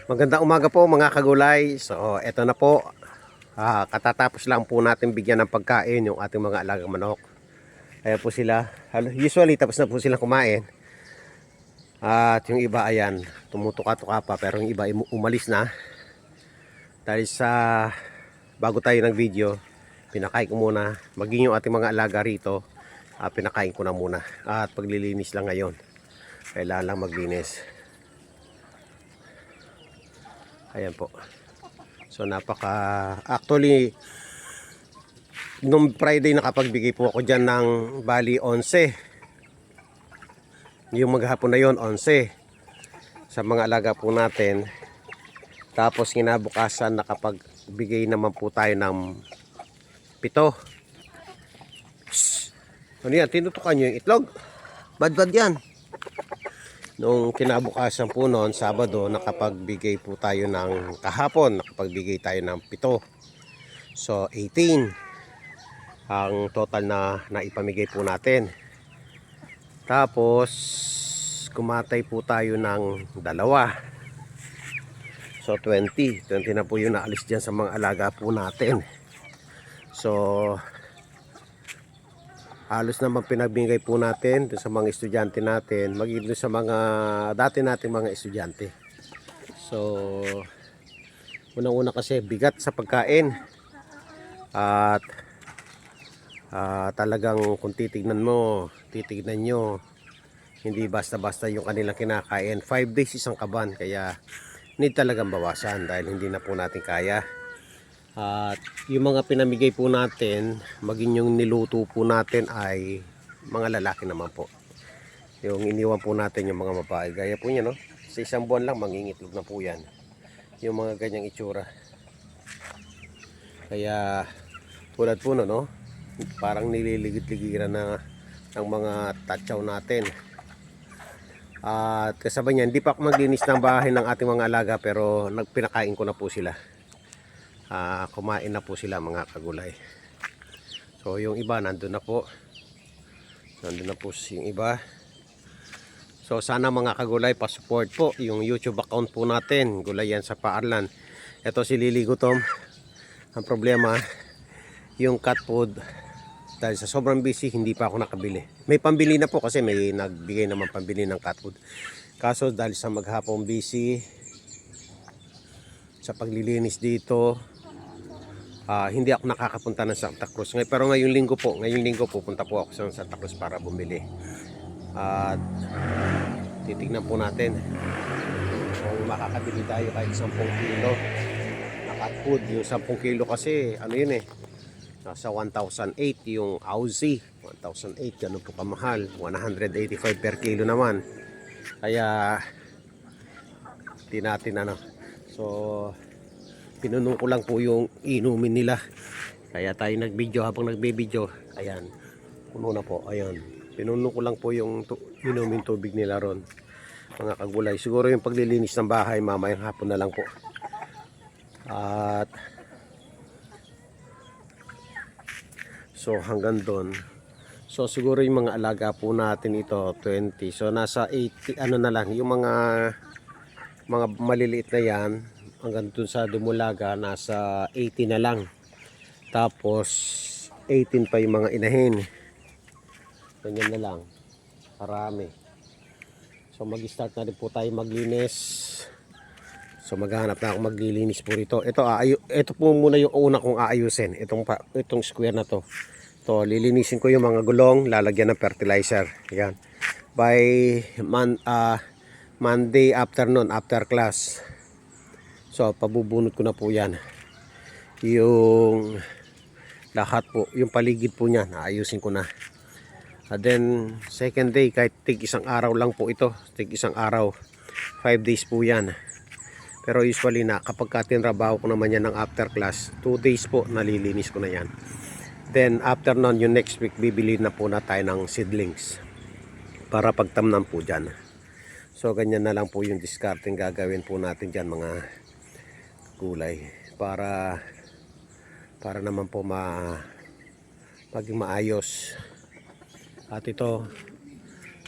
Magandang umaga po mga kagulay. So eto na po, katatapos lang po natin bigyan ng pagkain yung ating mga alagang manok. Kaya po sila, usually tapos na po silang kumain. At yung iba ayan, tumutuka-tuka pa, pero yung iba umalis na. Dahil sa bago tayo ng video, pinakain ko muna. Maging yung ating mga alaga rito, pinakain ko na muna. At paglilinis lang ngayon. Kailangan lang maglinis. Ayan po. So actually nung Friday nakapagbigay po ako dyan ng bali 11. Yung maghapon na yon 11 sa mga alaga po natin. Tapos kinabukasan nakapagbigay naman po tayo ng 7. Ano yan? Tinutukan nyo yung itlog? Bad yan. Nung kinabukasan po noon, Sabado, nakapagbigay po tayo ng kahapon, nakapagbigay tayo ng 7. So 18 ang total na naipamigay po natin. Tapos kumatay po tayo ng 2. So 20 na po yung naalis dyan sa mga alaga po natin. So halos naman pinagbigay po natin sa mga estudyante natin, maging sa mga dati nating mga estudyante. So unang-una kasi bigat sa pagkain. At talagang kung titignan nyo, hindi basta-basta yung kanilang kinakain. 5 days isang kaban, kaya need talagang bawasan dahil hindi na po natin kaya. At yung mga pinamigay po natin, maging yung niluto po natin ay mga lalaki naman po. Yung iniwan po natin yung mga babae, gaya po niya, no? Sa isang buwan lang mangingitlog na po yan. Yung mga ganyang itsura. Kaya tulad po no, parang nililigid-ligiran na ng mga tatsaw natin. At kasabay niyan, hindi pa ako maglinis ng bahay ng ating mga alaga, pero pinakain ko na po sila. Kumain na po sila mga kagulay. So yung iba nandun na po yung iba. So sana mga kagulay pa-support po yung YouTube account po natin, Gulayan sa Paarlan. Ito si Lily Gutom. Ang problema, yung cat food, dahil sa sobrang busy hindi pa ako nakabili. May pambili na po kasi may nagbigay naman pambili ng cat food. Kaso dahil sa maghapong busy sa paglilinis dito, hindi ako nakakapunta ng Santa Cruz. Pero ngayong linggo pupunta po ako sa Santa Cruz para bumili. At titignan po natin kung makakabili tayo kahit 10 kilo na cat food. Yung 10 kilo kasi ano yun nasa 1,008 yung Aussie. 1,008, ganun po kamahal. 185 per kilo naman. Kaya di natin so pinuno ko lang po yung inumin nila. Kaya tayo nag-video, habang nagbe-video, ayan, puno na po, ayan. Pinuno ko lang po yung inumin tubig nila ron, mga kagulay. Siguro yung paglilinis ng bahay mamayang hapon na lang po. At so hanggang doon. So siguro yung mga alaga po natin ito 20. So nasa 80 na lang yung mga maliliit na yan. Hanggang dun sa dumulaga nasa 80 na lang. Tapos 18 pa yung mga inahin. Ganyan na lang. Parami. So mag-start na rin po tayo maglinis. So maghanap na ako maglilinis po rito. Ito po muna yung una kong aayusin. Itong square na to. To lilinisin ko yung mga gulong, lalagyan ng fertilizer. Yan. By Monday afternoon, after class. So pabubunot ko na po yan. Yung lahat po, yung paligid po niya, naayusin ko na. And then second day, kahit tig isang araw lang po ito, tig isang araw, 5 days po yan. Pero usually kapag tinrabaho ko naman yan ng after class, 2 days po nalilinis ko na yan. Then after nun, yung next week, bibili na po na tayo ng seedlings para pagtamnan po dyan. So ganyan na lang po yung discarding gagawin po natin dyan mga gulay, para naman po maging maayos. At ito,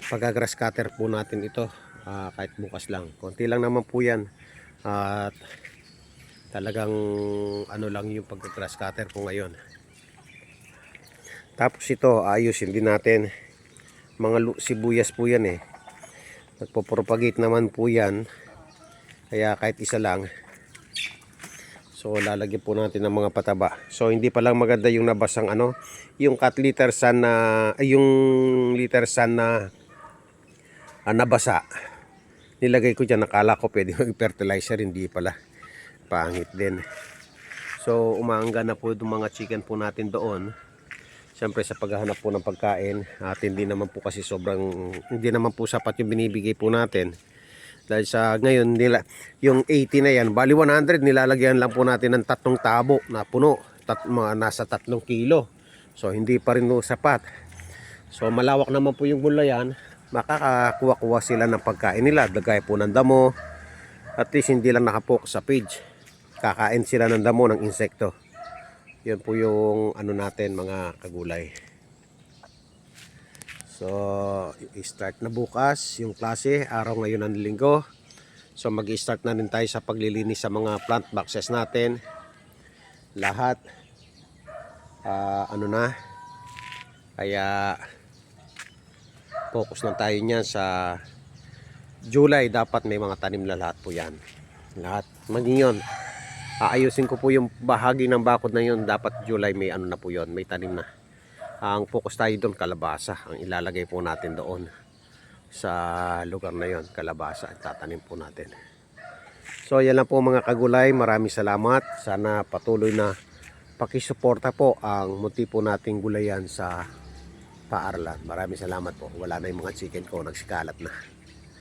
pag-grass cutter po natin ito, kahit bukas lang, konti lang naman po yan. At talagang ano lang yung pagka-grass cutter ko ngayon. Tapos ito, ayusin din natin. Mga sibuyas po yan eh. Nagpo-propagate naman po yan. Kaya kahit isa lang. So lalagyan po natin ng mga pataba. So hindi pa lang maganda yung nabasang ano, yung cut liter sun na yung liter sun na nabasa. Nilagay ko diyan, nakala ko pwede mag-fertilizer, hindi pala. Pangit din. So umaangga na po yung mga chicken po natin doon. Siyempre sa paghahanap po ng pagkain, at hindi naman po kasi hindi naman po sapat yung binibigay po natin. Dahil sa ngayon nila, yung 80 na yan, bali 100, nilalagyan lang po natin ng 3 tabo na puno, mga nasa 3 kilo. So hindi pa rin sapat. So malawak naman po yung gulayan, makakakuha-kuha sila ng pagkain nila, dagay po ng damo. At least hindi lang nakapokus sa page, kakain sila ng damo ng insekto. Yun po yung ano natin mga kagulay. So, i-start na bukas yung klase, araw ngayon ng linggo. So, mag-i-start na rin tayo sa paglilinis sa mga plant boxes natin. Lahat, ano na, kaya focus na tayo niyan sa July. Dapat may mga tanim na lahat po yan. Lahat, maging yun. Aayusin ko po yung bahagi ng bakod na yun. Dapat July may ano na po yun, may tanim na. Ang focus tayo doon, kalabasa. Ang ilalagay po natin doon sa lugar na yon, kalabasa. Tatanim po natin. So yan lang po mga kagulay. Maraming salamat. Sana patuloy na pakisuporta po ang munti po nating gulayan sa paaralan. Maraming salamat po. Wala na yung mga chicken ko, nagsikalat na.